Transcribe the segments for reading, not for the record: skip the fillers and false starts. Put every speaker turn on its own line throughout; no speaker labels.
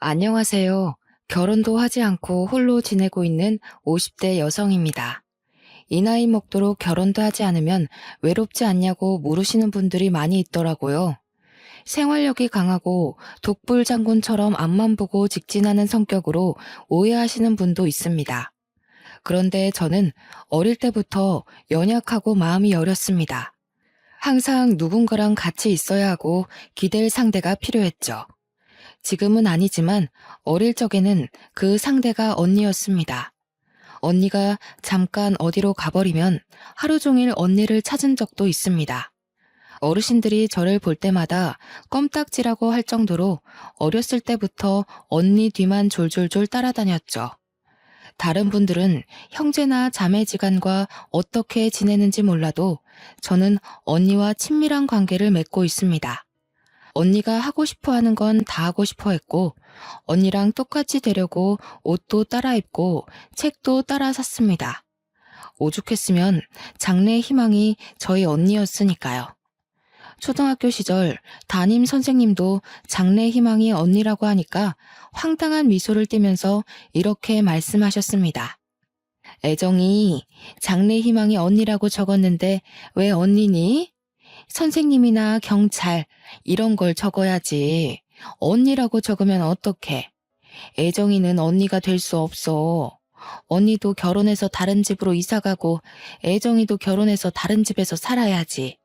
안녕하세요. 결혼도 하지 않고 홀로 지내고 있는 50대 여성입니다. 이 나이 먹도록 결혼도 하지 않으면 외롭지 않냐고 물으시는 분들이 많이 있더라고요. 생활력이 강하고 독불 장군처럼 앞만 보고 직진하는 성격으로 오해하시는 분도 있습니다. 그런데 저는 어릴 때부터 연약하고 마음이 여렸습니다. 항상 누군가랑 같이 있어야 하고 기댈 상대가 필요했죠. 지금은 아니지만 어릴 적에는 그 상대가 언니였습니다. 언니가 잠깐 어디로 가버리면 하루 종일 언니를 찾은 적도 있습니다. 어르신들이 저를 볼 때마다 껌딱지라고 할 정도로 어렸을 때부터 언니 뒤만 졸졸졸 따라다녔죠. 다른 분들은 형제나 자매지간과 어떻게 지내는지 몰라도 저는 언니와 친밀한 관계를 맺고 있습니다. 언니가 하고 싶어 하는 건 다 하고 싶어 했고, 언니랑 똑같이 되려고 옷도 따라 입고 책도 따라 샀습니다. 오죽했으면 장래의 희망이 저희 언니였으니까요. 초등학교 시절 담임 선생님도 장래의 희망이 언니라고 하니까 황당한 미소를 띠면서 이렇게 말씀하셨습니다. 애정이 장래의 희망이 언니라고 적었는데 왜 언니니? 선생님이나 경찰 이런 걸 적어야지. 언니라고 적으면 어떡해. 애정이는 언니가 될 수 없어. 언니도 결혼해서 다른 집으로 이사가고 애정이도 결혼해서 다른 집에서 살아야지.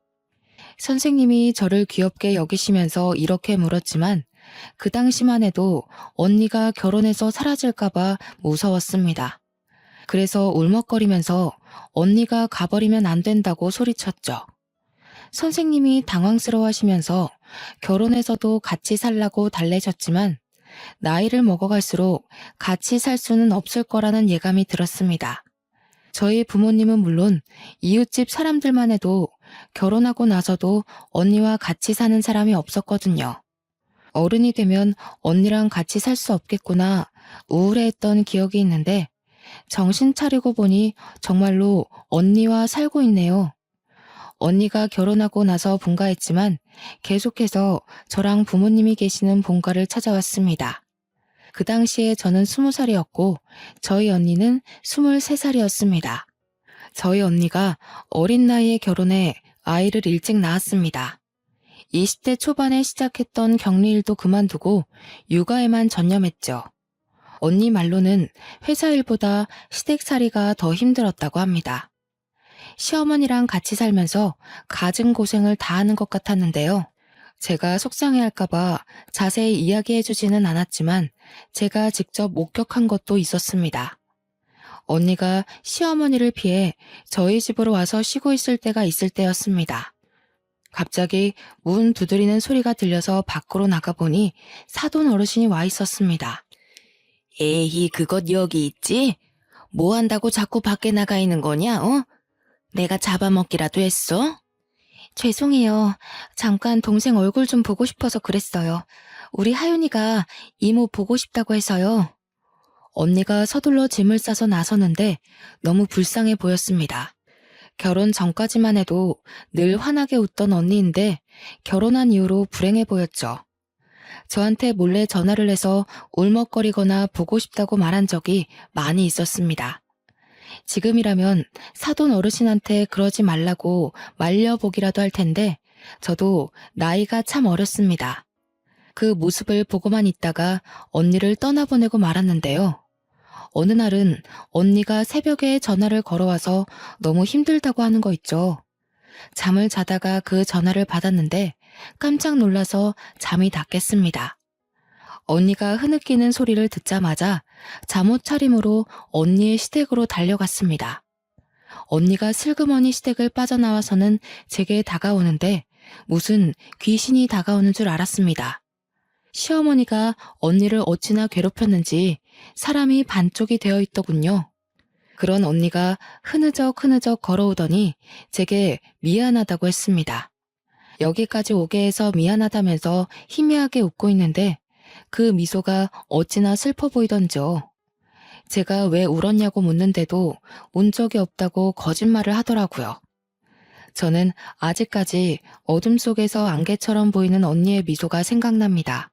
선생님이 저를 귀엽게 여기시면서 이렇게 물었지만 그 당시만 해도 언니가 결혼해서 사라질까봐 무서웠습니다. 그래서 울먹거리면서 언니가 가버리면 안 된다고 소리쳤죠. 선생님이 당황스러워하시면서 결혼해서도 같이 살라고 달래셨지만 나이를 먹어갈수록 같이 살 수는 없을 거라는 예감이 들었습니다. 저희 부모님은 물론 이웃집 사람들만 해도 결혼하고 나서도 언니와 같이 사는 사람이 없었거든요. 어른이 되면 언니랑 같이 살 수 없겠구나 우울해했던 기억이 있는데 정신 차리고 보니 정말로 언니와 살고 있네요. 언니가 결혼하고 나서 분가했지만 계속해서 저랑 부모님이 계시는 본가를 찾아왔습니다. 그 당시에 저는 20살이었고 저희 언니는 23살이었습니다. 저희 언니가 어린 나이에 결혼해 아이를 일찍 낳았습니다. 20대 초반에 시작했던 격리일도 그만두고 육아에만 전념했죠. 언니 말로는 회사 일보다 시댁살이가 더 힘들었다고 합니다. 시어머니랑 같이 살면서 갖은 고생을 다 하는 것 같았는데요. 제가 속상해할까봐 자세히 이야기해주지는 않았지만 제가 직접 목격한 것도 있었습니다. 언니가 시어머니를 피해 저희 집으로 와서 쉬고 있을 때가 있을 때였습니다. 갑자기 문 두드리는 소리가 들려서 밖으로 나가보니 사돈 어르신이 와 있었습니다. 에이, 그것 여기 있지? 뭐 한다고 자꾸 밖에 나가 있는 거냐, 어? 내가 잡아먹기라도 했어? 죄송해요. 잠깐 동생 얼굴 좀 보고 싶어서 그랬어요. 우리 하윤이가 이모 보고 싶다고 해서요. 언니가 서둘러 짐을 싸서 나서는데 너무 불쌍해 보였습니다. 결혼 전까지만 해도 늘 환하게 웃던 언니인데 결혼한 이후로 불행해 보였죠. 저한테 몰래 전화를 해서 울먹거리거나 보고 싶다고 말한 적이 많이 있었습니다. 지금이라면 사돈 어르신한테 그러지 말라고 말려보기라도 할 텐데 저도 나이가 참 어렸습니다. 그 모습을 보고만 있다가 언니를 떠나보내고 말았는데요. 어느 날은 언니가 새벽에 전화를 걸어와서 너무 힘들다고 하는 거 있죠. 잠을 자다가 그 전화를 받았는데 깜짝 놀라서 잠이 다 깼습니다. 언니가 흐느끼는 소리를 듣자마자 잠옷 차림으로 언니의 시댁으로 달려갔습니다. 언니가 슬그머니 시댁을 빠져나와서는 제게 다가오는데 무슨 귀신이 다가오는 줄 알았습니다. 시어머니가 언니를 어찌나 괴롭혔는지 사람이 반쪽이 되어 있더군요. 그런 언니가 흐느적 걸어오더니 제게 미안하다고 했습니다. 여기까지 오게 해서 미안하다면서 희미하게 웃고 있는데 그 미소가 어찌나 슬퍼 보이던지요. 제가 왜 울었냐고 묻는데도 운 적이 없다고 거짓말을 하더라고요. 저는 아직까지 어둠 속에서 안개처럼 보이는 언니의 미소가 생각납니다.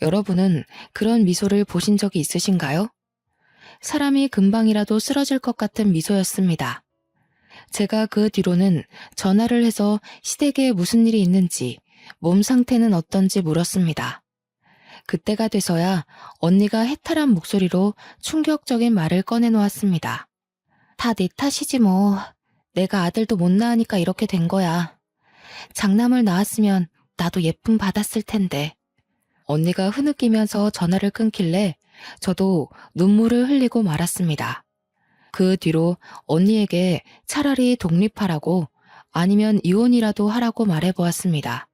여러분은 그런 미소를 보신 적이 있으신가요? 사람이 금방이라도 쓰러질 것 같은 미소였습니다. 제가 그 뒤로는 전화를 해서 시댁에 무슨 일이 있는지, 몸 상태는 어떤지 물었습니다. 그때가 돼서야 언니가 해탈한 목소리로 충격적인 말을 꺼내놓았습니다. 다 내 탓이지 뭐. 내가 아들도 못 낳으니까 이렇게 된 거야. 장남을 낳았으면 나도 예쁨 받았을 텐데. 언니가 흐느끼면서 전화를 끊길래 저도 눈물을 흘리고 말았습니다. 그 뒤로 언니에게 차라리 독립하라고 아니면 이혼이라도 하라고 말해보았습니다.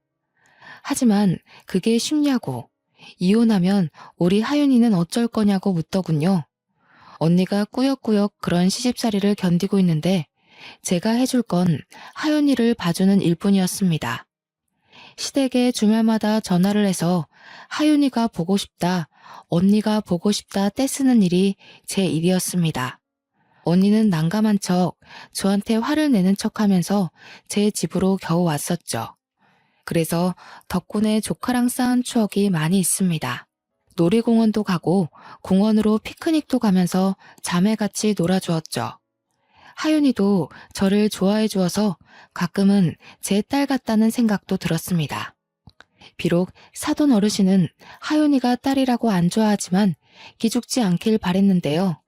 하지만 그게 쉽냐고, 이혼하면 우리 하윤이는 어쩔 거냐고 묻더군요. 언니가 꾸역꾸역 그런 시집살이를 견디고 있는데 제가 해줄 건 하윤이를 봐주는 일뿐이었습니다. 시댁에 주말마다 전화를 해서 하윤이가 보고 싶다, 언니가 보고 싶다 떼쓰는 일이 제 일이었습니다. 언니는 난감한 척 저한테 화를 내는 척하면서 제 집으로 겨우 왔었죠. 그래서 덕분에 조카랑 쌓은 추억이 많이 있습니다. 놀이공원도 가고 공원으로 피크닉도 가면서 자매같이 놀아주었죠. 하윤이도 저를 좋아해 주어서 가끔은 제 딸 같다는 생각도 들었습니다. 비록 사돈 어르신은 하윤이가 딸이라고 안 좋아하지만 기죽지 않길 바랬는데요.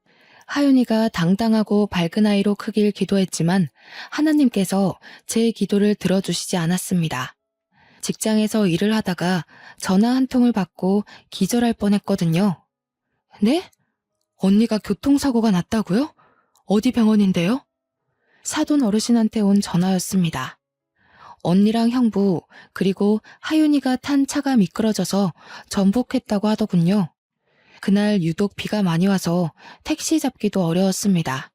하윤이가 당당하고 밝은 아이로 크길 기도했지만 하나님께서 제 기도를 들어주시지 않았습니다. 직장에서 일을 하다가 전화 한 통을 받고 기절할 뻔했거든요. 네? 언니가 교통사고가 났다고요? 어디 병원인데요? 사돈 어르신한테 온 전화였습니다. 언니랑 형부 그리고 하윤이가 탄 차가 미끄러져서 전복했다고 하더군요. 그날 유독 비가 많이 와서 택시 잡기도 어려웠습니다.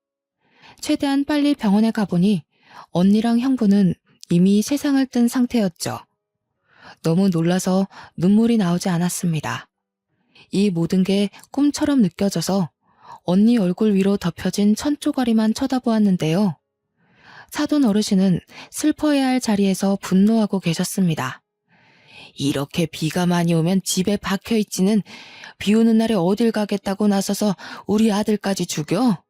최대한 빨리 병원에 가보니 언니랑 형부는 이미 세상을 뜬 상태였죠. 너무 놀라서 눈물이 나오지 않았습니다. 이 모든 게 꿈처럼 느껴져서 언니 얼굴 위로 덮여진 천조가리만 쳐다보았는데요. 사돈 어르신은 슬퍼해야 할 자리에서 분노하고 계셨습니다. 이렇게 비가 많이 오면 집에 박혀있지는 비 오는 날에 어딜 가겠다고 나서서 우리 아들까지 죽여?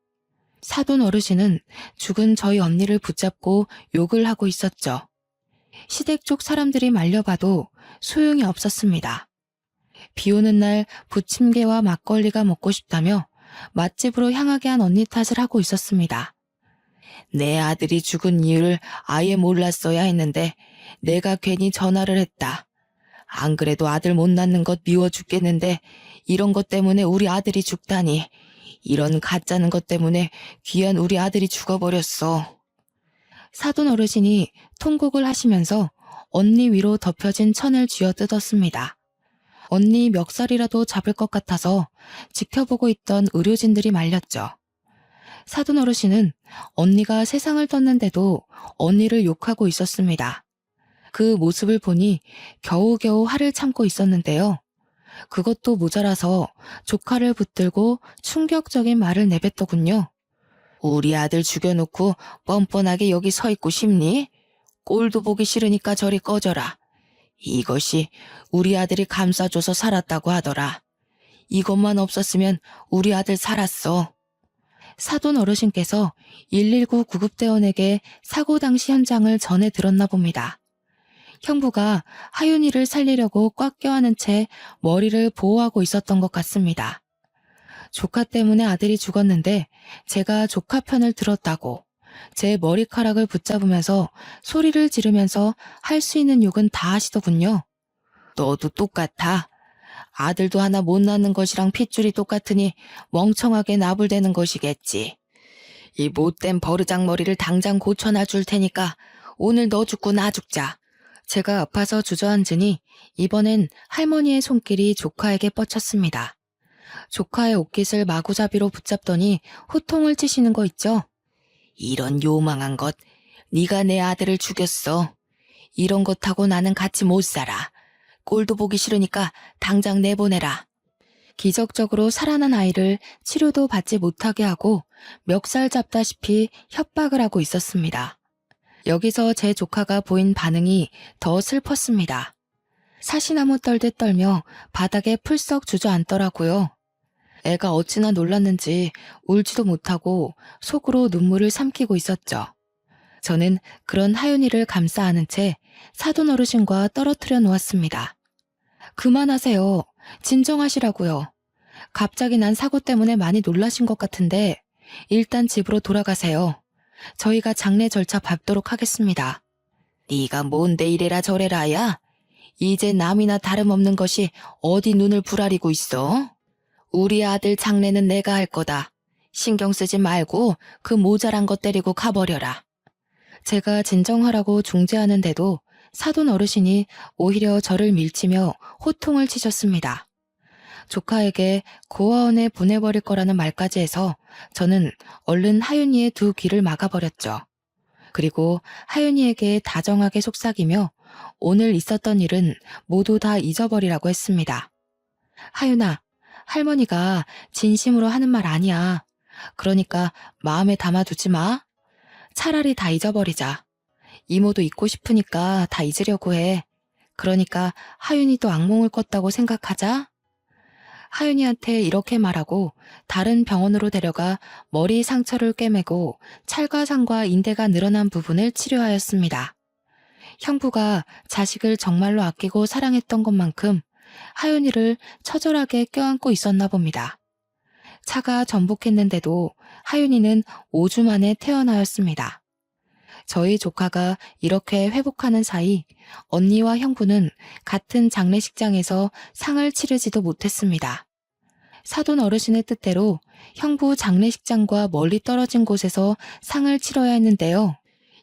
사돈 어르신은 죽은 저희 언니를 붙잡고 욕을 하고 있었죠. 시댁 쪽 사람들이 말려봐도 소용이 없었습니다. 비 오는 날 부침개와 막걸리가 먹고 싶다며 맛집으로 향하게 한 언니 탓을 하고 있었습니다. 내 아들이 죽은 이유를 아예 몰랐어야 했는데 내가 괜히 전화를 했다. 안 그래도 아들 못 낳는 것 미워 죽겠는데 이런 것 때문에 우리 아들이 죽다니. 이런 가짜는 것 때문에 귀한 우리 아들이 죽어버렸어. 사돈 어르신이 통곡을 하시면서 언니 위로 덮여진 천을 쥐어뜯었습니다. 언니 멱살이라도 잡을 것 같아서 지켜보고 있던 의료진들이 말렸죠. 사돈 어르신은 언니가 세상을 떴는데도 언니를 욕하고 있었습니다. 그 모습을 보니 겨우겨우 화를 참고 있었는데요. 그것도 모자라서 조카를 붙들고 충격적인 말을 내뱉더군요. 우리 아들 죽여놓고 뻔뻔하게 여기 서 있고 싶니? 꼴도 보기 싫으니까 저리 꺼져라. 이것이 우리 아들이 감싸줘서 살았다고 하더라. 이것만 없었으면 우리 아들 살았어. 사돈 어르신께서 119 구급대원에게 사고 당시 현장을 전해 들었나 봅니다. 형부가 하윤이를 살리려고 꽉 껴안은 채 머리를 보호하고 있었던 것 같습니다. 조카 때문에 아들이 죽었는데 제가 조카 편을 들었다고 제 머리카락을 붙잡으면서 소리를 지르면서 할 수 있는 욕은 다 하시더군요. 너도 똑같아. 아들도 하나 못 낳는 것이랑 핏줄이 똑같으니 멍청하게 나불대는 것이겠지. 이 못된 버르장머리를 당장 고쳐놔 줄 테니까 오늘 너 죽고 나 죽자. 제가 아파서 주저앉으니 이번엔 할머니의 손길이 조카에게 뻗쳤습니다. 조카의 옷깃을 마구잡이로 붙잡더니 호통을 치시는 거 있죠? 이런 요망한 것, 네가 내 아들을 죽였어. 이런 것하고 나는 같이 못 살아. 꼴도 보기 싫으니까 당장 내보내라. 기적적으로 살아난 아이를 치료도 받지 못하게 하고 멱살 잡다시피 협박을 하고 있었습니다. 여기서 제 조카가 보인 반응이 더 슬펐습니다. 사시나무 떨듯 떨며 바닥에 풀썩 주저앉더라고요. 애가 어찌나 놀랐는지 울지도 못하고 속으로 눈물을 삼키고 있었죠. 저는 그런 하윤이를 감싸 안은 채 사돈 어르신과 떨어뜨려 놓았습니다. 그만하세요. 진정하시라고요. 갑자기 난 사고 때문에 많이 놀라신 것 같은데 일단 집으로 돌아가세요. 저희가 장례 절차 밟도록 하겠습니다. 네가 뭔데 이래라 저래라야? 이제 남이나 다름없는 것이 어디 눈을 부라리고 있어? 우리 아들 장례는 내가 할 거다. 신경 쓰지 말고 그 모자란 것 데리고 가버려라. 제가 진정하라고 중재하는데도 사돈 어르신이 오히려 저를 밀치며 호통을 치셨습니다. 조카에게 고아원에 보내버릴 거라는 말까지 해서 저는 얼른 하윤이의 두 귀를 막아버렸죠. 그리고 하윤이에게 다정하게 속삭이며 오늘 있었던 일은 모두 다 잊어버리라고 했습니다. 하윤아, 할머니가 진심으로 하는 말 아니야. 그러니까 마음에 담아두지 마. 차라리 다 잊어버리자. 이모도 잊고 싶으니까 다 잊으려고 해. 그러니까 하윤이도 악몽을 꿨다고 생각하자. 하윤이한테 이렇게 말하고 다른 병원으로 데려가 머리 상처를 꿰매고 찰과상과 인대가 늘어난 부분을 치료하였습니다. 형부가 자식을 정말로 아끼고 사랑했던 것만큼 하윤이를 처절하게 껴안고 있었나 봅니다. 차가 전복했는데도 하윤이는 5주 만에 태어나였습니다. 저희 조카가 이렇게 회복하는 사이 언니와 형부는 같은 장례식장에서 상을 치르지도 못했습니다. 사돈 어르신의 뜻대로 형부 장례식장과 멀리 떨어진 곳에서 상을 치러야 했는데요.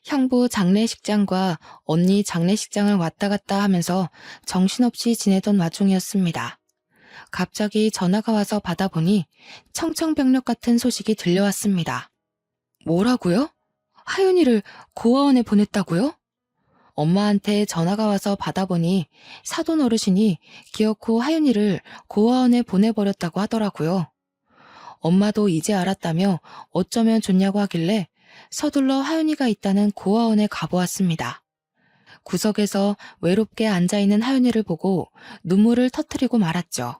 형부 장례식장과 언니 장례식장을 왔다 갔다 하면서 정신없이 지내던 와중이었습니다. 갑자기 전화가 와서 받아보니 청천벽력 같은 소식이 들려왔습니다. 뭐라고요? 하윤이를 고아원에 보냈다고요? 엄마한테 전화가 와서 받아보니 사돈 어르신이 기어코 하윤이를 고아원에 보내버렸다고 하더라고요. 엄마도 이제 알았다며 어쩌면 좋냐고 하길래 서둘러 하윤이가 있다는 고아원에 가보았습니다. 구석에서 외롭게 앉아있는 하윤이를 보고 눈물을 터뜨리고 말았죠.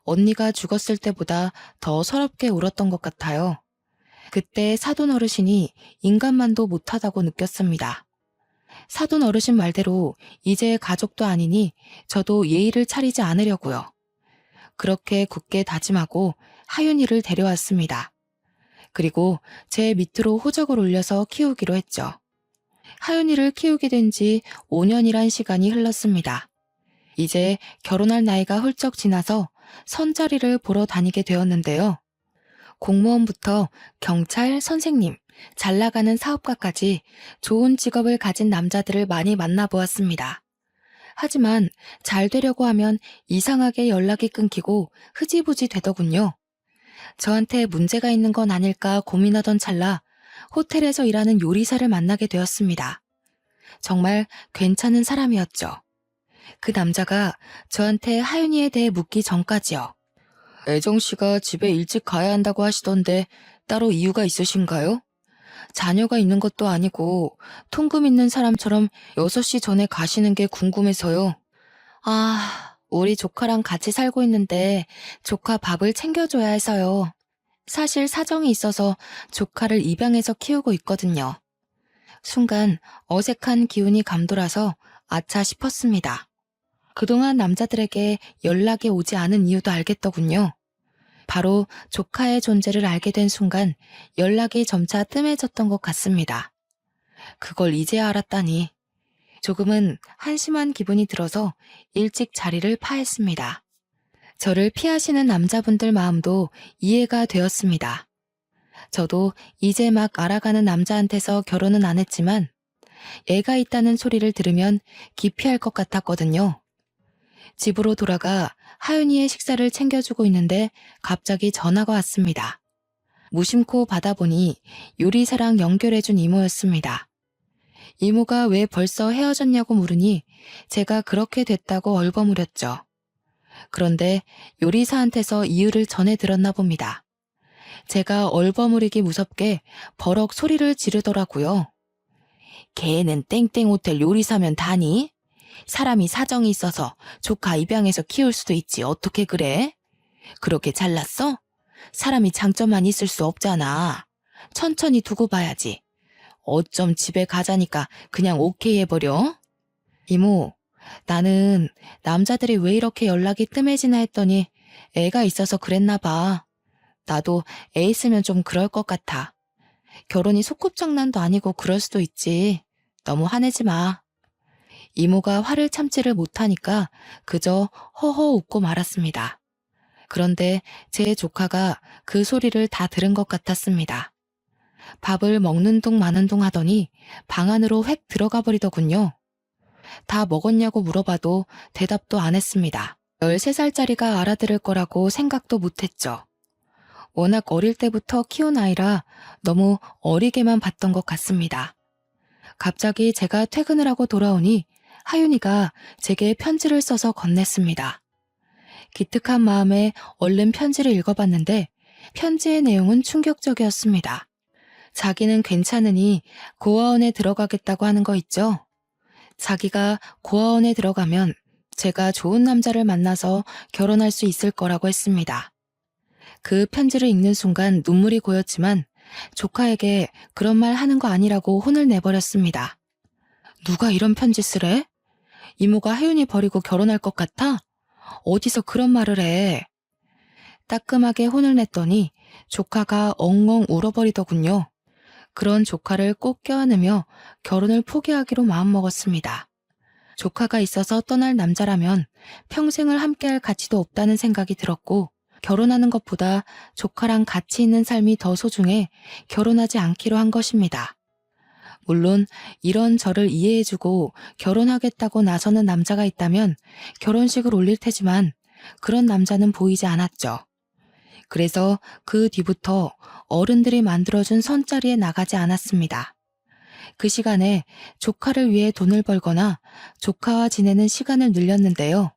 언니가 죽었을 때보다 더 서럽게 울었던 것 같아요. 그때 사돈 어르신이 인간만도 못하다고 느꼈습니다. 사돈 어르신 말대로 이제 가족도 아니니 저도 예의를 차리지 않으려고요. 그렇게 굳게 다짐하고 하윤이를 데려왔습니다. 그리고 제 밑으로 호적을 올려서 키우기로 했죠. 하윤이를 키우게 된 지 5년이란 시간이 흘렀습니다. 이제 결혼할 나이가 훌쩍 지나서 선자리를 보러 다니게 되었는데요. 공무원부터 경찰, 선생님, 잘 나가는 사업가까지 좋은 직업을 가진 남자들을 많이 만나보았습니다. 하지만 잘 되려고 하면 이상하게 연락이 끊기고 흐지부지 되더군요. 저한테 문제가 있는 건 아닐까 고민하던 찰나 호텔에서 일하는 요리사를 만나게 되었습니다. 정말 괜찮은 사람이었죠. 그 남자가 저한테 하윤이에 대해 묻기 전까지요. 애정 씨가 집에 일찍 가야 한다고 하시던데 따로 이유가 있으신가요? 자녀가 있는 것도 아니고 통금 있는 사람처럼 6시 전에 가시는 게 궁금해서요. 우리 조카랑 같이 살고 있는데 조카 밥을 챙겨줘야 해서요. 사실 사정이 있어서 조카를 입양해서 키우고 있거든요. 순간 어색한 기운이 감돌아서 아차 싶었습니다. 그동안 남자들에게 연락이 오지 않은 이유도 알겠더군요. 바로 조카의 존재를 알게 된 순간 연락이 점차 뜸해졌던 것 같습니다. 그걸 이제야 알았다니 조금은 한심한 기분이 들어서 일찍 자리를 파했습니다. 저를 피하시는 남자분들 마음도 이해가 되었습니다. 저도 이제 막 알아가는 남자한테서 결혼은 안 했지만 애가 있다는 소리를 들으면 기피할 것 같았거든요. 집으로 돌아가 하윤이의 식사를 챙겨주고 있는데 갑자기 전화가 왔습니다. 무심코 받아보니 요리사랑 연결해준 이모였습니다. 이모가 왜 벌써 헤어졌냐고 물으니 제가 그렇게 됐다고 얼버무렸죠. 그런데 요리사한테서 이유를 전해 들었나 봅니다. 제가 얼버무리기 무섭게 버럭 소리를 지르더라고요. 걔는 땡땡 호텔 요리사면 다니? 사람이 사정이 있어서 조카 입양해서 키울 수도 있지. 어떻게 그래? 그렇게 잘났어? 사람이 장점만 있을 수 없잖아. 천천히 두고 봐야지. 어쩜 집에 가자니까 그냥 오케이 해버려? 이모, 나는 남자들이 왜 이렇게 연락이 뜸해지나 했더니 애가 있어서 그랬나 봐. 나도 애 있으면 좀 그럴 것 같아. 결혼이 소꿉장난도 아니고 그럴 수도 있지. 너무 화내지 마. 이모가 화를 참지를 못하니까 그저 허허 웃고 말았습니다. 그런데 제 조카가 그 소리를 다 들은 것 같았습니다. 밥을 먹는 둥 마는 둥 하더니 방 안으로 획 들어가 버리더군요. 다 먹었냐고 물어봐도 대답도 안 했습니다. 13살짜리가 알아들을 거라고 생각도 못했죠. 워낙 어릴 때부터 키운 아이라 너무 어리게만 봤던 것 같습니다. 갑자기 제가 퇴근을 하고 돌아오니 하윤이가 제게 편지를 써서 건넸습니다. 기특한 마음에 얼른 편지를 읽어봤는데 편지의 내용은 충격적이었습니다. 자기는 괜찮으니 고아원에 들어가겠다고 하는 거 있죠? 자기가 고아원에 들어가면 제가 좋은 남자를 만나서 결혼할 수 있을 거라고 했습니다. 그 편지를 읽는 순간 눈물이 고였지만 조카에게 그런 말 하는 거 아니라고 혼을 내버렸습니다. 누가 이런 편지 쓰래? 이모가 혜윤이 버리고 결혼할 것 같아? 어디서 그런 말을 해? 따끔하게 혼을 냈더니 조카가 엉엉 울어버리더군요. 그런 조카를 꼭 껴안으며 결혼을 포기하기로 마음먹었습니다. 조카가 있어서 떠날 남자라면 평생을 함께할 가치도 없다는 생각이 들었고 결혼하는 것보다 조카랑 같이 있는 삶이 더 소중해 결혼하지 않기로 한 것입니다. 물론 이런 저를 이해해주고 결혼하겠다고 나서는 남자가 있다면 결혼식을 올릴 테지만 그런 남자는 보이지 않았죠. 그래서 그 뒤부터 어른들이 만들어준 선자리에 나가지 않았습니다. 그 시간에 조카를 위해 돈을 벌거나 조카와 지내는 시간을 늘렸는데요.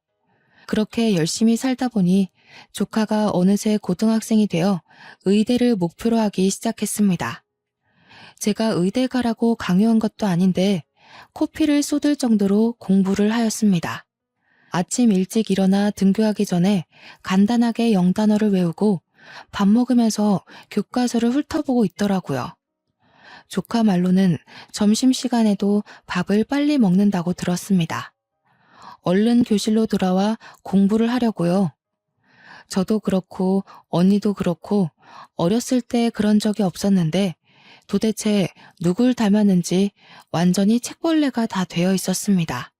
그렇게 열심히 살다 보니 조카가 어느새 고등학생이 되어 의대를 목표로 하기 시작했습니다. 제가 의대 가라고 강요한 것도 아닌데 코피를 쏟을 정도로 공부를 하였습니다. 아침 일찍 일어나 등교하기 전에 간단하게 영단어를 외우고 밥 먹으면서 교과서를 훑어보고 있더라고요. 조카 말로는 점심시간에도 밥을 빨리 먹는다고 들었습니다. 얼른 교실로 돌아와 공부를 하려고요. 저도 그렇고 언니도 그렇고 어렸을 때 그런 적이 없었는데 도대체 누굴 닮았는지 완전히 책벌레가 다 되어 있었습니다.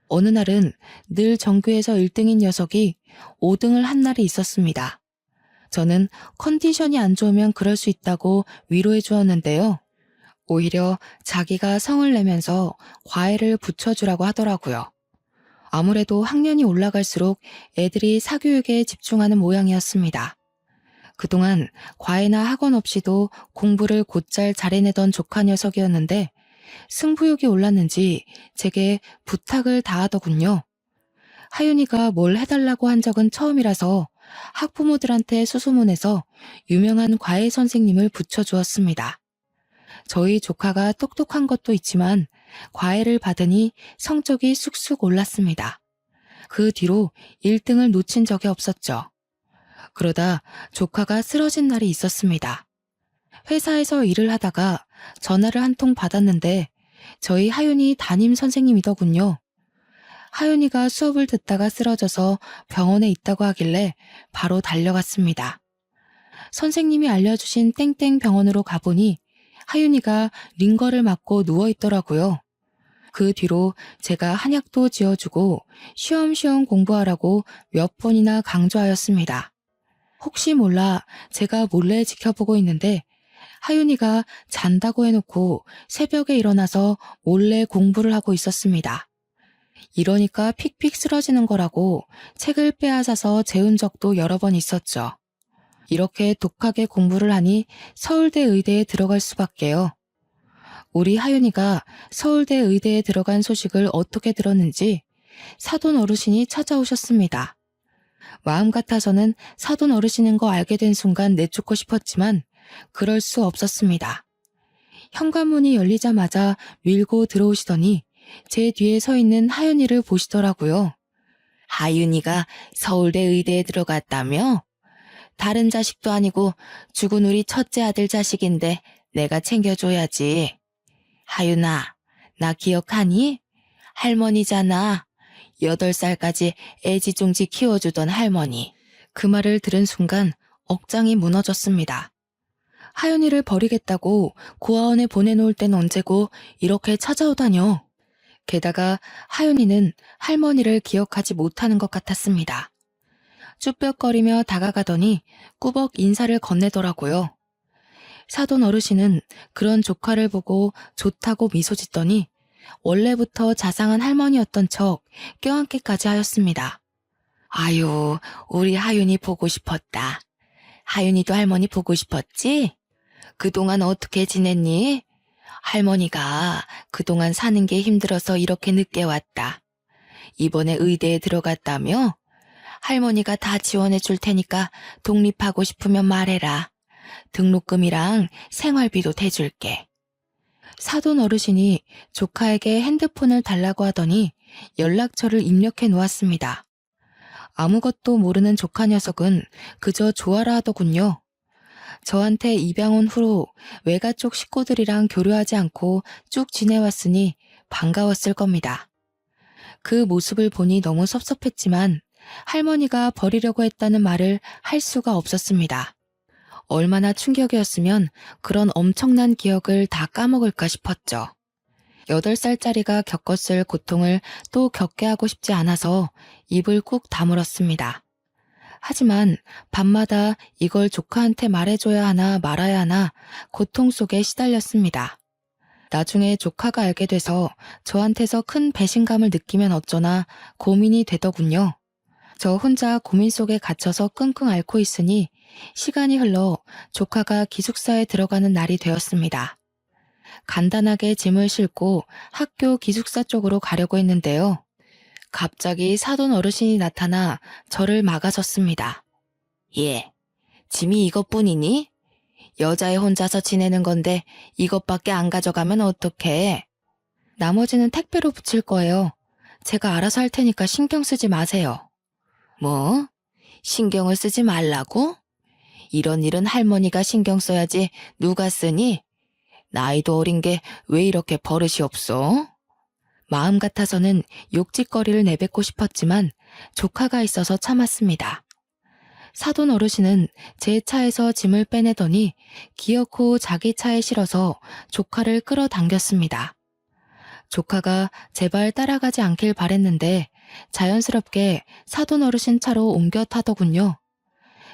어느 날은 늘 전교에서 1등인 녀석이 5등을 한 날이 있었습니다. 저는 컨디션이 안 좋으면 그럴 수 있다고 위로해 주었는데요. 오히려 자기가 성을 내면서 과외를 붙여주라고 하더라고요. 아무래도 학년이 올라갈수록 애들이 사교육에 집중하는 모양이었습니다. 그동안 과외나 학원 없이도 공부를 곧잘 잘해내던 조카 녀석이었는데 승부욕이 올랐는지 제게 부탁을 다하더군요. 하윤이가 뭘 해달라고 한 적은 처음이라서 학부모들한테 수소문해서 유명한 과외 선생님을 붙여주었습니다. 저희 조카가 똑똑한 것도 있지만 과외를 받으니 성적이 쑥쑥 올랐습니다. 그 뒤로 1등을 놓친 적이 없었죠. 그러다 조카가 쓰러진 날이 있었습니다. 회사에서 일을 하다가 전화를 한 통 받았는데 저희 하윤이 담임 선생님이더군요. 하윤이가 수업을 듣다가 쓰러져서 병원에 있다고 하길래 바로 달려갔습니다. 선생님이 알려주신 땡땡 병원으로 가보니 하윤이가 링거를 맞고 누워있더라고요. 그 뒤로 제가 한약도 지어주고 쉬엄쉬엄 공부하라고 몇 번이나 강조하였습니다. 혹시 몰라 제가 몰래 지켜보고 있는데 하윤이가 잔다고 해놓고 새벽에 일어나서 몰래 공부를 하고 있었습니다. 이러니까 픽픽 쓰러지는 거라고 책을 빼앗아서 재운 적도 여러 번 있었죠. 이렇게 독하게 공부를 하니 서울대 의대에 들어갈 수밖에요. 우리 하윤이가 서울대 의대에 들어간 소식을 어떻게 들었는지 사돈 어르신이 찾아오셨습니다. 마음 같아서는 사돈 어르신인 거 알게 된 순간 내쫓고 싶었지만 그럴 수 없었습니다. 현관문이 열리자마자 밀고 들어오시더니 제 뒤에 서 있는 하윤이를 보시더라고요. 하윤이가 서울대 의대에 들어갔다며? 다른 자식도 아니고 죽은 우리 첫째 아들 자식인데 내가 챙겨줘야지. 하윤아, 나 기억하니? 할머니잖아. 8살까지 애지중지 키워주던 할머니. 그 말을 들은 순간 억장이 무너졌습니다. 하윤이를 버리겠다고 고아원에 보내놓을 땐 언제고 이렇게 찾아오다뇨. 게다가 하윤이는 할머니를 기억하지 못하는 것 같았습니다. 쭈뼛거리며 다가가더니 꾸벅 인사를 건네더라고요. 사돈 어르신은 그런 조카를 보고 좋다고 미소 짓더니 원래부터 자상한 할머니였던 척 껴안기까지 하였습니다. 아유, 우리 하윤이 보고 싶었다. 하윤이도 할머니 보고 싶었지? 그동안 어떻게 지냈니? 할머니가 그동안 사는 게 힘들어서 이렇게 늦게 왔다. 이번에 의대에 들어갔다며? 할머니가 다 지원해 줄 테니까 독립하고 싶으면 말해라. 등록금이랑 생활비도 대줄게. 사돈 어르신이 조카에게 핸드폰을 달라고 하더니 연락처를 입력해 놓았습니다. 아무것도 모르는 조카 녀석은 그저 좋아라 하더군요. 저한테 입양 온 후로 외가 쪽 식구들이랑 교류하지 않고 쭉 지내왔으니 반가웠을 겁니다. 그 모습을 보니 너무 섭섭했지만 할머니가 버리려고 했다는 말을 할 수가 없었습니다. 얼마나 충격이었으면 그런 엄청난 기억을 다 까먹을까 싶었죠. 8살짜리가 겪었을 고통을 또 겪게 하고 싶지 않아서 입을 꾹 다물었습니다. 하지만 밤마다 이걸 조카한테 말해줘야 하나 말아야 하나 고통 속에 시달렸습니다. 나중에 조카가 알게 돼서 저한테서 큰 배신감을 느끼면 어쩌나 고민이 되더군요. 저 혼자 고민 속에 갇혀서 끙끙 앓고 있으니 시간이 흘러 조카가 기숙사에 들어가는 날이 되었습니다. 간단하게 짐을 싣고 학교 기숙사 쪽으로 가려고 했는데요. 갑자기 사돈 어르신이 나타나 저를 막아섰습니다. 예, 짐이 이것뿐이니? 여자애 혼자서 지내는 건데 이것밖에 안 가져가면 어떡해? 나머지는 택배로 붙일 거예요. 제가 알아서 할 테니까 신경 쓰지 마세요. 뭐? 신경을 쓰지 말라고? 이런 일은 할머니가 신경 써야지 누가 쓰니? 나이도 어린 게 왜 이렇게 버릇이 없어? 마음 같아서는 욕짓거리를 내뱉고 싶었지만 조카가 있어서 참았습니다. 사돈 어르신은 제 차에서 짐을 빼내더니 기어코 자기 차에 실어서 조카를 끌어당겼습니다. 조카가 제발 따라가지 않길 바랬는데 자연스럽게 사돈 어르신 차로 옮겨 타더군요.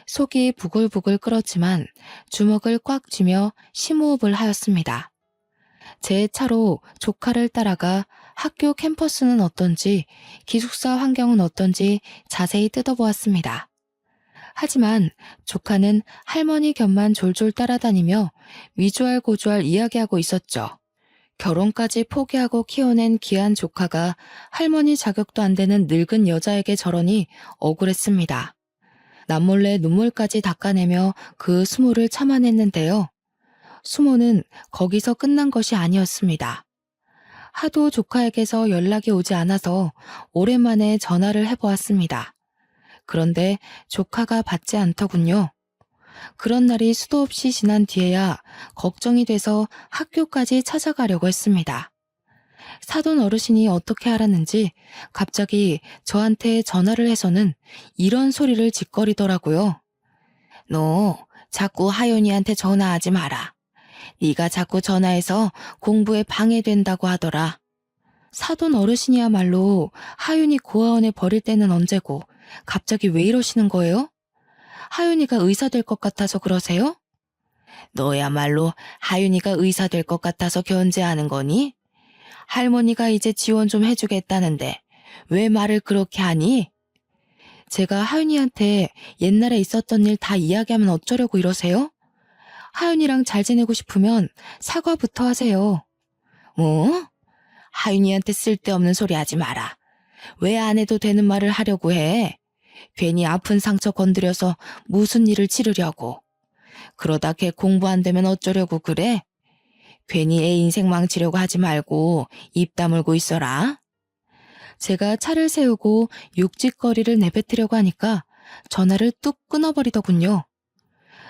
속이 부글부글 끓었지만 주먹을 꽉 쥐며 심호흡을 하였습니다. 제 차로 조카를 따라가 학교 캠퍼스는 어떤지, 기숙사 환경은 어떤지 자세히 뜯어보았습니다. 하지만 조카는 할머니 곁만 졸졸 따라다니며 위주알고주알 이야기하고 있었죠. 결혼까지 포기하고 키워낸 귀한 조카가 할머니 자격도 안 되는 늙은 여자에게 저러니 억울했습니다. 남몰래 눈물까지 닦아내며 그 수모를 참아냈는데요. 수모는 거기서 끝난 것이 아니었습니다. 하도 조카에게서 연락이 오지 않아서 오랜만에 전화를 해보았습니다. 그런데 조카가 받지 않더군요. 그런 날이 수도 없이 지난 뒤에야 걱정이 돼서 학교까지 찾아가려고 했습니다. 사돈 어르신이 어떻게 알았는지 갑자기 저한테 전화를 해서는 이런 소리를 짓거리더라고요. 너 자꾸 하윤이한테 전화하지 마라. 네가 자꾸 전화해서 공부에 방해된다고 하더라. 사돈 어르신이야말로 하윤이 고아원에 버릴 때는 언제고 갑자기 왜 이러시는 거예요? 하윤이가 의사 될 것 같아서 그러세요? 너야말로 하윤이가 의사 될 것 같아서 견제하는 거니? 할머니가 이제 지원 좀 해주겠다는데 왜 말을 그렇게 하니? 제가 하윤이한테 옛날에 있었던 일 다 이야기하면 어쩌려고 이러세요? 하윤이랑 잘 지내고 싶으면 사과부터 하세요. 뭐? 하윤이한테 쓸데없는 소리 하지 마라. 왜 안 해도 되는 말을 하려고 해? 괜히 아픈 상처 건드려서 무슨 일을 치르려고. 그러다 걔 공부 안 되면 어쩌려고 그래? 괜히 애 인생 망치려고 하지 말고 입 다물고 있어라. 제가 차를 세우고 육직거리를 내뱉으려고 하니까 전화를 뚝 끊어버리더군요.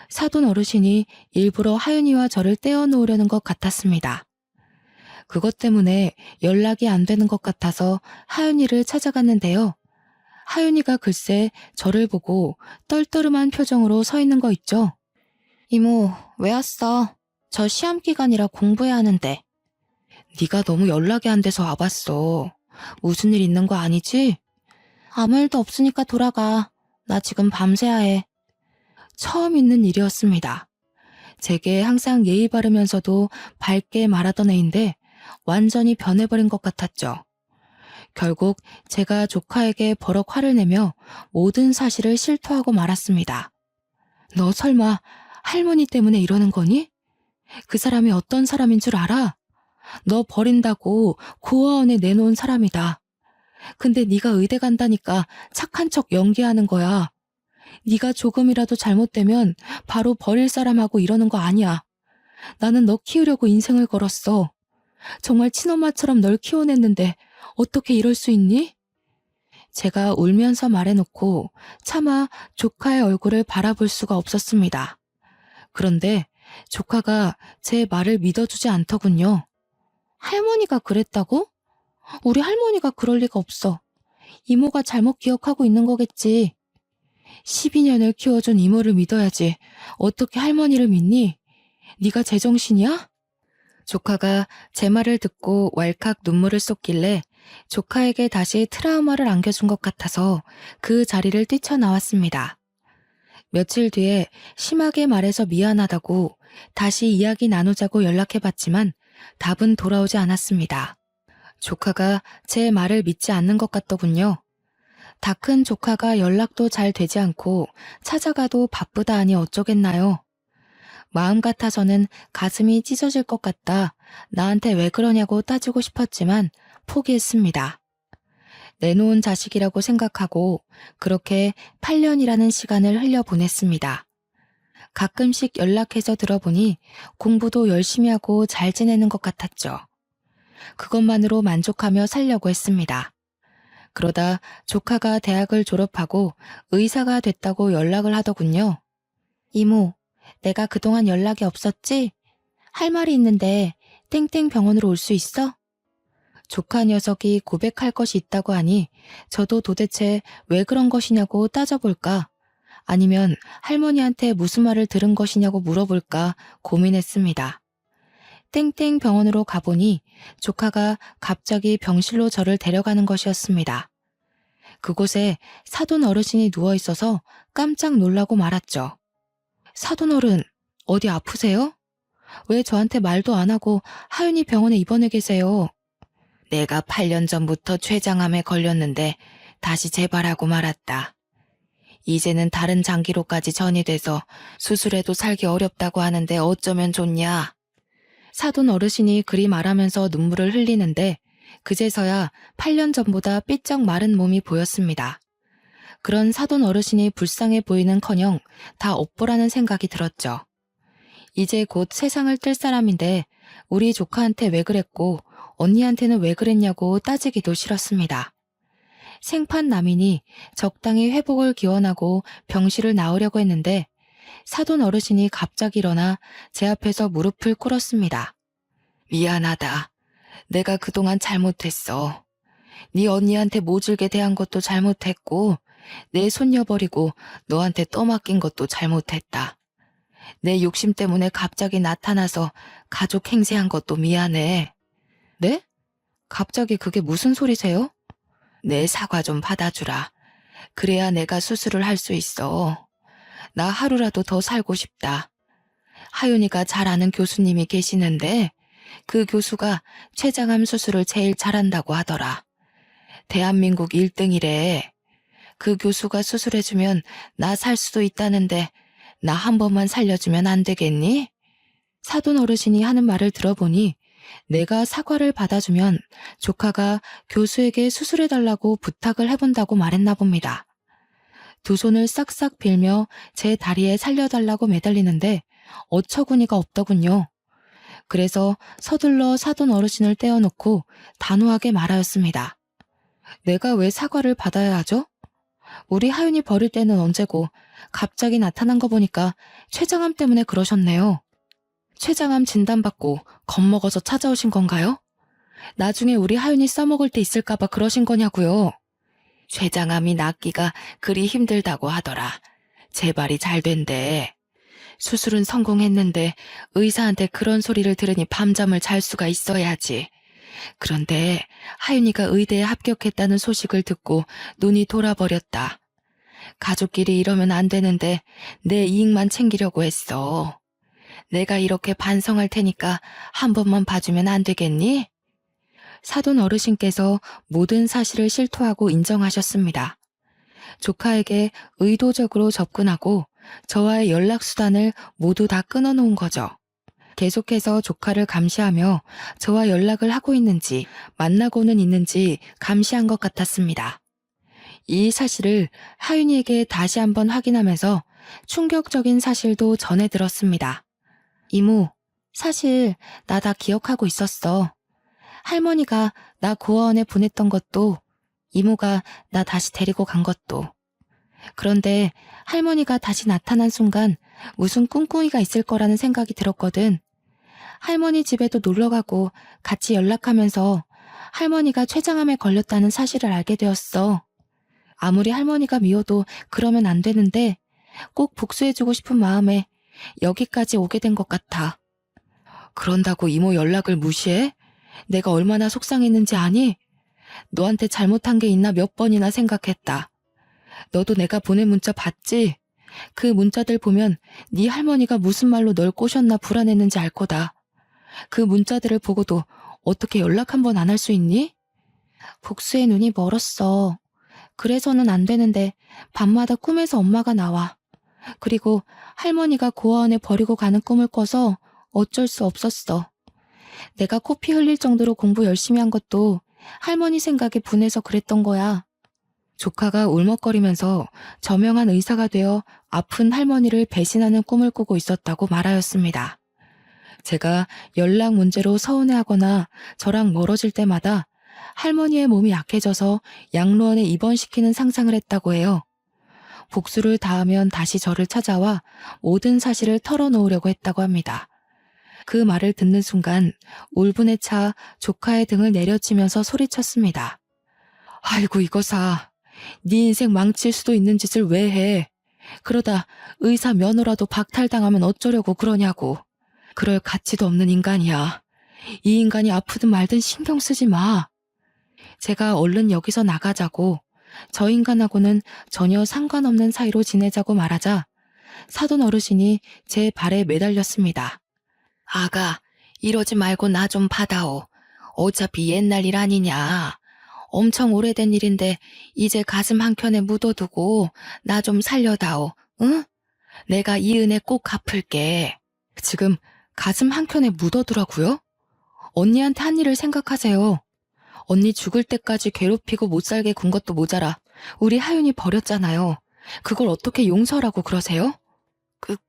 사돈 어르신이 일부러 하윤이와 저를 떼어놓으려는 것 같았습니다. 그것 때문에 연락이 안 되는 것 같아서 하윤이를 찾아갔는데요. 하윤이가 글쎄 저를 보고 떨떠름한 표정으로 서 있는 거 있죠. 이모, 왜 왔어? 저 시험 기간이라 공부해야 하는데. 네가 너무 연락이 안 돼서 와봤어. 무슨 일 있는 거 아니지? 아무 일도 없으니까 돌아가. 나 지금 밤새야 해. 처음 있는 일이었습니다. 제게 항상 예의 바르면서도 밝게 말하던 애인데 완전히 변해버린 것 같았죠. 결국 제가 조카에게 버럭 화를 내며 모든 사실을 실토하고 말았습니다. 너 설마 할머니 때문에 이러는 거니? 그 사람이 어떤 사람인 줄 알아? 너 버린다고 고아원에 내놓은 사람이다. 근데 네가 의대 간다니까 착한 척 연기하는 거야. 네가 조금이라도 잘못되면 바로 버릴 사람하고 이러는 거 아니야. 나는 너 키우려고 인생을 걸었어. 정말 친엄마처럼 널 키워냈는데 어떻게 이럴 수 있니? 제가 울면서 말해놓고 차마 조카의 얼굴을 바라볼 수가 없었습니다. 그런데 조카가 제 말을 믿어주지 않더군요. 할머니가 그랬다고? 우리 할머니가 그럴 리가 없어. 이모가 잘못 기억하고 있는 거겠지. 12년을 키워준 이모를 믿어야지. 어떻게 할머니를 믿니? 네가 제정신이야? 조카가 제 말을 듣고 왈칵 눈물을 쏟길래 조카에게 다시 트라우마를 안겨준 것 같아서 그 자리를 뛰쳐나왔습니다. 며칠 뒤에 심하게 말해서 미안하다고 다시 이야기 나누자고 연락해봤지만 답은 돌아오지 않았습니다. 조카가 제 말을 믿지 않는 것 같더군요. 다 큰 조카가 연락도 잘 되지 않고 찾아가도 바쁘다 하니 어쩌겠나요? 마음 같아서는 가슴이 찢어질 것 같다 나한테 왜 그러냐고 따지고 싶었지만 포기했습니다. 내놓은 자식이라고 생각하고 그렇게 8년이라는 시간을 흘려보냈습니다. 가끔씩 연락해서 들어보니 공부도 열심히 하고 잘 지내는 것 같았죠. 그것만으로 만족하며 살려고 했습니다. 그러다 조카가 대학을 졸업하고 의사가 됐다고 연락을 하더군요. 이모, 내가 그동안 연락이 없었지? 할 말이 있는데 땡땡 병원으로 올 수 있어? 조카 녀석이 고백할 것이 있다고 하니 저도 도대체 왜 그런 것이냐고 따져볼까? 아니면 할머니한테 무슨 말을 들은 것이냐고 물어볼까 고민했습니다. 땡땡 병원으로 가보니 조카가 갑자기 병실로 저를 데려가는 것이었습니다. 그곳에 사돈 어르신이 누워있어서 깜짝 놀라고 말았죠. 사돈 어른, 어디 아프세요? 왜 저한테 말도 안 하고 하윤이 병원에 입원해 계세요? 내가 8년 전부터 췌장암에 걸렸는데 다시 재발하고 말았다. 이제는 다른 장기로까지 전이돼서 수술해도 살기 어렵다고 하는데 어쩌면 좋냐? 사돈 어르신이 그리 말하면서 눈물을 흘리는데 그제서야 8년 전보다 삐쩍 마른 몸이 보였습니다. 그런 사돈 어르신이 불쌍해 보이는커녕 다 업보라는 생각이 들었죠. 이제 곧 세상을 뜰 사람인데 우리 조카한테 왜 그랬고 언니한테는 왜 그랬냐고 따지기도 싫었습니다. 생판남이니 적당히 회복을 기원하고 병실을 나오려고 했는데 사돈 어르신이 갑자기 일어나 제 앞에서 무릎을 꿇었습니다. 미안하다. 내가 그동안 잘못했어. 네 언니한테 모질게 대한 것도 잘못했고 내 손녀 버리고 너한테 떠맡긴 것도 잘못했다. 내 욕심 때문에 갑자기 나타나서 가족 행세한 것도 미안해. 네? 갑자기 그게 무슨 소리세요? 내 사과 좀 받아주라. 그래야 내가 수술을 할 수 있어. 나 하루라도 더 살고 싶다. 하윤이가 잘 아는 교수님이 계시는데 그 교수가 췌장암 수술을 제일 잘한다고 하더라. 대한민국 1등이래. 그 교수가 수술해주면 나 살 수도 있다는데 나 한 번만 살려주면 안 되겠니? 사돈 어르신이 하는 말을 들어보니 내가 사과를 받아주면 조카가 교수에게 수술해달라고 부탁을 해본다고 말했나 봅니다. 두 손을 싹싹 빌며 제 다리에 살려달라고 매달리는데 어처구니가 없더군요. 그래서 서둘러 사돈 어르신을 떼어놓고 단호하게 말하였습니다. 내가 왜 사과를 받아야 하죠? 우리 하윤이 버릴 때는 언제고 갑자기 나타난 거 보니까 췌장암 때문에 그러셨네요. 췌장암 진단받고 겁먹어서 찾아오신 건가요? 나중에 우리 하윤이 써먹을 때 있을까봐 그러신 거냐고요. 췌장암이 낫기가 그리 힘들다고 하더라. 재발이 잘 된대. 수술은 성공했는데 의사한테 그런 소리를 들으니 밤잠을 잘 수가 있어야지. 그런데 하윤이가 의대에 합격했다는 소식을 듣고 눈이 돌아버렸다. 가족끼리 이러면 안 되는데 내 이익만 챙기려고 했어. 내가 이렇게 반성할 테니까 한 번만 봐주면 안 되겠니? 사돈 어르신께서 모든 사실을 실토하고 인정하셨습니다. 조카에게 의도적으로 접근하고 저와의 연락수단을 모두 다 끊어놓은 거죠. 계속해서 조카를 감시하며 저와 연락을 하고 있는지 만나고는 있는지 감시한 것 같았습니다. 이 사실을 하윤이에게 다시 한번 확인하면서 충격적인 사실도 전해 들었습니다. 이모, 사실 나 다 기억하고 있었어. 할머니가 나 고아원에 보냈던 것도, 이모가 나 다시 데리고 간 것도. 그런데 할머니가 다시 나타난 순간 무슨 꿍꿍이가 있을 거라는 생각이 들었거든. 할머니 집에도 놀러가고 같이 연락하면서 할머니가 췌장암에 걸렸다는 사실을 알게 되었어. 아무리 할머니가 미워도 그러면 안 되는데 꼭 복수해주고 싶은 마음에 여기까지 오게 된 것 같아. 그런다고 이모 연락을 무시해? 내가 얼마나 속상했는지 아니? 너한테 잘못한 게 있나 몇 번이나 생각했다. 너도 내가 보낸 문자 봤지? 그 문자들 보면 네 할머니가 무슨 말로 널 꼬셨나 불안했는지 알 거다. 그 문자들을 보고도 어떻게 연락 한 번 안 할 수 있니? 복수의 눈이 멀었어. 그래서는 안 되는데 밤마다 꿈에서 엄마가 나와. 그리고 할머니가 고아원에 버리고 가는 꿈을 꿔서 어쩔 수 없었어. 내가 코피 흘릴 정도로 공부 열심히 한 것도 할머니 생각에 분해서 그랬던 거야. 조카가 울먹거리면서 저명한 의사가 되어 아픈 할머니를 배신하는 꿈을 꾸고 있었다고 말하였습니다. 제가 연락 문제로 서운해하거나 저랑 멀어질 때마다 할머니의 몸이 약해져서 양로원에 입원시키는 상상을 했다고 해요. 복수를 다하면 다시 저를 찾아와 모든 사실을 털어놓으려고 했다고 합니다. 그 말을 듣는 순간 울분에 차 조카의 등을 내려치면서 소리쳤습니다. 아이고 이거사, 네 인생 망칠 수도 있는 짓을 왜 해? 그러다 의사 면허라도 박탈당하면 어쩌려고 그러냐고. 그럴 가치도 없는 인간이야. 이 인간이 아프든 말든 신경 쓰지 마. 제가 얼른 여기서 나가자고, 저 인간하고는 전혀 상관없는 사이로 지내자고 말하자 사돈 어르신이 제 발에 매달렸습니다. 아가, 이러지 말고 나 좀 받아오. 어차피 옛날 일 아니냐. 엄청 오래된 일인데 이제 가슴 한켠에 묻어두고 나 좀 살려다오. 응? 내가 이 은혜 꼭 갚을게. 지금 가슴 한켠에 묻어두라고요? 언니한테 한 일을 생각하세요. 언니 죽을 때까지 괴롭히고 못 살게 군 것도 모자라 우리 하윤이 버렸잖아요. 그걸 어떻게 용서라고 그러세요?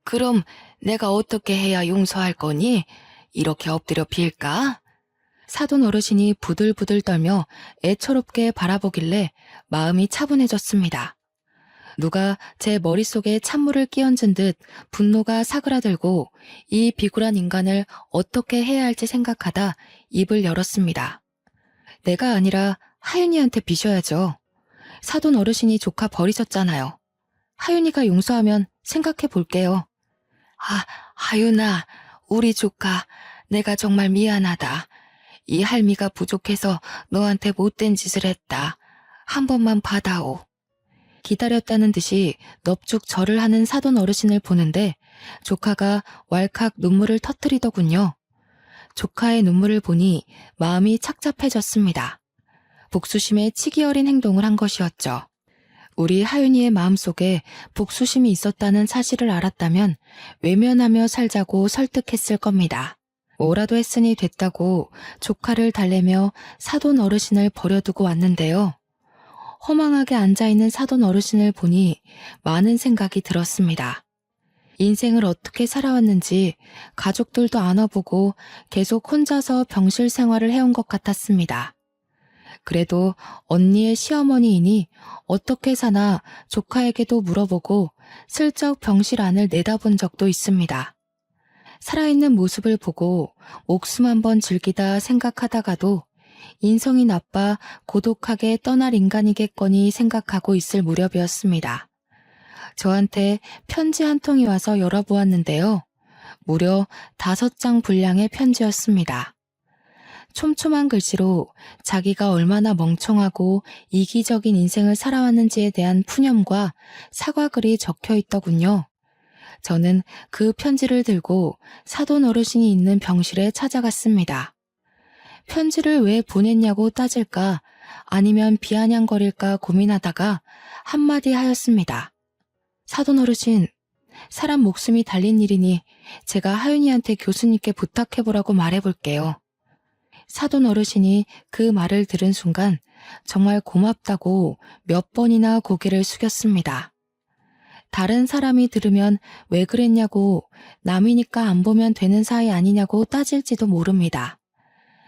그럼 내가 어떻게 해야 용서할 거니? 이렇게 엎드려 빌까? 사돈 어르신이 부들부들 떨며 애처롭게 바라보길래 마음이 차분해졌습니다. 누가 제 머릿속에 찬물을 끼얹은 듯 분노가 사그라들고 이 비굴한 인간을 어떻게 해야 할지 생각하다 입을 열었습니다. 내가 아니라 하윤이한테 비셔야죠. 사돈 어르신이 조카 버리셨잖아요. 하윤이가 용서하면 생각해 볼게요. 하윤아, 우리 조카, 내가 정말 미안하다. 이 할미가 부족해서 너한테 못된 짓을 했다. 한 번만 받아오. 기다렸다는 듯이 넙죽 절을 하는 사돈 어르신을 보는데 조카가 왈칵 눈물을 터뜨리더군요. 조카의 눈물을 보니 마음이 착잡해졌습니다. 복수심에 치기 어린 행동을 한 것이었죠. 우리 하윤이의 마음속에 복수심이 있었다는 사실을 알았다면 외면하며 살자고 설득했을 겁니다. 뭐라도 했으니 됐다고 조카를 달래며 사돈 어르신을 버려두고 왔는데요. 허망하게 앉아있는 사돈 어르신을 보니 많은 생각이 들었습니다. 인생을 어떻게 살아왔는지 가족들도 안 와보고 계속 혼자서 병실 생활을 해온 것 같았습니다. 그래도 언니의 시어머니이니 어떻게 사나 조카에게도 물어보고 슬쩍 병실 안을 내다본 적도 있습니다. 살아있는 모습을 보고 목숨 한번 즐기다 생각하다가도 인성이 나빠 고독하게 떠날 인간이겠거니 생각하고 있을 무렵이었습니다. 저한테 편지 한 통이 와서 열어보았는데요. 무려 5장 분량의 편지였습니다. 촘촘한 글씨로 자기가 얼마나 멍청하고 이기적인 인생을 살아왔는지에 대한 푸념과 사과글이 적혀 있더군요. 저는 그 편지를 들고 사돈 어르신이 있는 병실에 찾아갔습니다. 편지를 왜 보냈냐고 따질까 아니면 비아냥거릴까 고민하다가 한마디 하였습니다. 사돈 어르신, 사람 목숨이 달린 일이니 제가 하윤이한테 교수님께 부탁해보라고 말해볼게요. 사돈 어르신이 그 말을 들은 순간 정말 고맙다고 몇 번이나 고개를 숙였습니다. 다른 사람이 들으면 왜 그랬냐고 남이니까 안 보면 되는 사이 아니냐고 따질지도 모릅니다.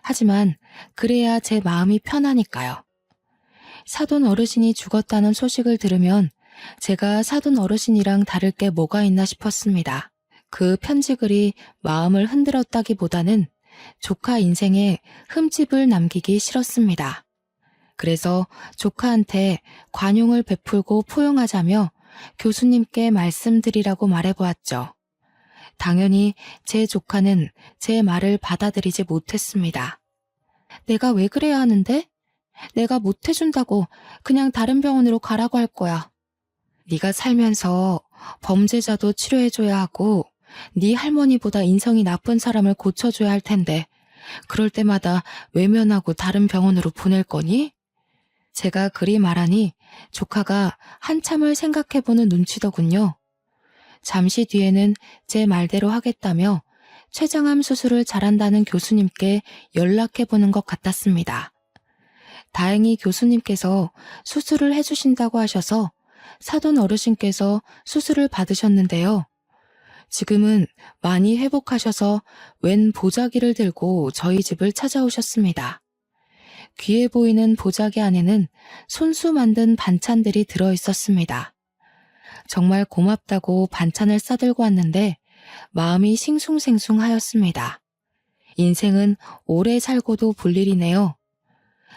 하지만 그래야 제 마음이 편하니까요. 사돈 어르신이 죽었다는 소식을 들으면 제가 사돈 어르신이랑 다를 게 뭐가 있나 싶었습니다. 그 편지글이 마음을 흔들었다기보다는 조카 인생에 흠집을 남기기 싫었습니다. 그래서 조카한테 관용을 베풀고 포용하자며 교수님께 말씀드리라고 말해보았죠. 당연히 제 조카는 제 말을 받아들이지 못했습니다. 내가 왜 그래야 하는데? 내가 못해준다고 그냥 다른 병원으로 가라고 할 거야. 네가 살면서 범죄자도 치료해줘야 하고 네 할머니보다 인성이 나쁜 사람을 고쳐줘야 할 텐데 그럴 때마다 외면하고 다른 병원으로 보낼 거니? 제가 그리 말하니 조카가 한참을 생각해보는 눈치더군요. 잠시 뒤에는 제 말대로 하겠다며 췌장암 수술을 잘한다는 교수님께 연락해보는 것 같았습니다. 다행히 교수님께서 수술을 해주신다고 하셔서 사돈 어르신께서 수술을 받으셨는데요. 지금은 많이 회복하셔서 웬 보자기를 들고 저희 집을 찾아오셨습니다. 귀해 보이는 보자기 안에는 손수 만든 반찬들이 들어있었습니다. 정말 고맙다고 반찬을 싸들고 왔는데 마음이 싱숭생숭하였습니다. 인생은 오래 살고도 볼 일이네요.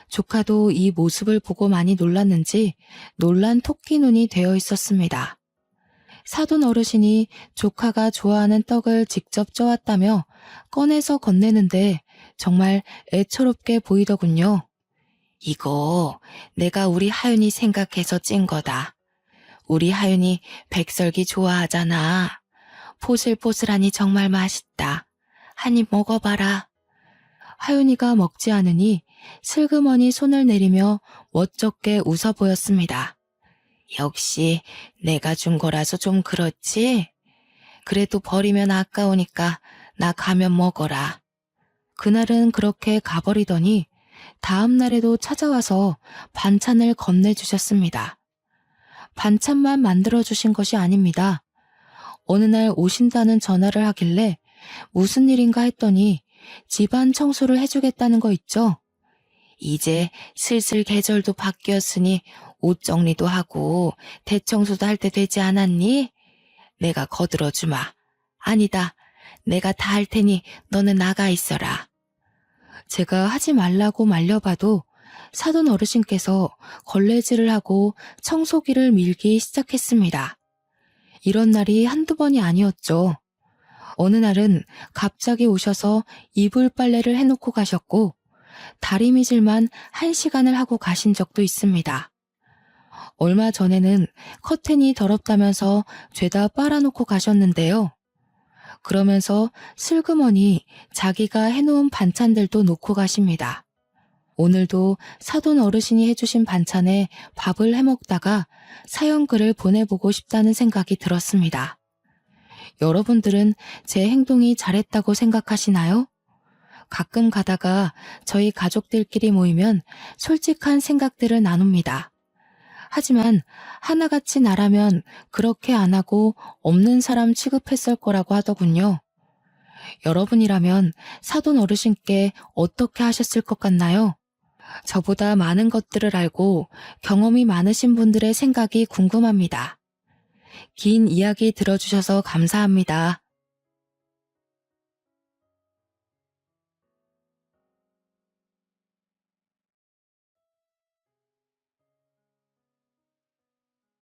조카도 이 모습을 보고 많이 놀랐는지 놀란 토끼 눈이 되어 있었습니다. 사돈 어르신이 조카가 좋아하는 떡을 직접 쪄왔다며 꺼내서 건네는데 정말 애처롭게 보이더군요. 이거 내가 우리 하윤이 생각해서 찐 거다. 우리 하윤이 백설기 좋아하잖아. 포슬포슬하니 정말 맛있다. 한 입 먹어봐라. 하윤이가 먹지 않으니 슬그머니 손을 내리며 멋쩍게 웃어 보였습니다. 역시 내가 준 거라서 좀 그렇지? 그래도 버리면 아까우니까 나 가면 먹어라. 그날은 그렇게 가버리더니 다음 날에도 찾아와서 반찬을 건네주셨습니다. 반찬만 만들어주신 것이 아닙니다. 어느 날 오신다는 전화를 하길래 무슨 일인가 했더니 집안 청소를 해주겠다는 거 있죠? 이제 슬슬 계절도 바뀌었으니 옷 정리도 하고 대청소도 할 때 되지 않았니? 내가 거들어주마. 아니다. 내가 다 할 테니 너는 나가 있어라. 제가 하지 말라고 말려봐도 사돈 어르신께서 걸레질을 하고 청소기를 밀기 시작했습니다. 이런 날이 한두 번이 아니었죠. 어느 날은 갑자기 오셔서 이불 빨래를 해놓고 가셨고 다리미질만 1시간을 하고 가신 적도 있습니다. 얼마 전에는 커튼이 더럽다면서 죄다 빨아놓고 가셨는데요. 그러면서 슬그머니 자기가 해놓은 반찬들도 놓고 가십니다. 오늘도 사돈 어르신이 해주신 반찬에 밥을 해먹다가 사연글을 보내보고 싶다는 생각이 들었습니다. 여러분들은 제 행동이 잘했다고 생각하시나요? 가끔 가다가 저희 가족들끼리 모이면 솔직한 생각들을 나눕니다. 하지만 하나같이 나라면 그렇게 안 하고 없는 사람 취급했을 거라고 하더군요. 여러분이라면 사돈 어르신께 어떻게 하셨을 것 같나요? 저보다 많은 것들을 알고 경험이 많으신 분들의 생각이 궁금합니다. 긴 이야기 들어주셔서 감사합니다.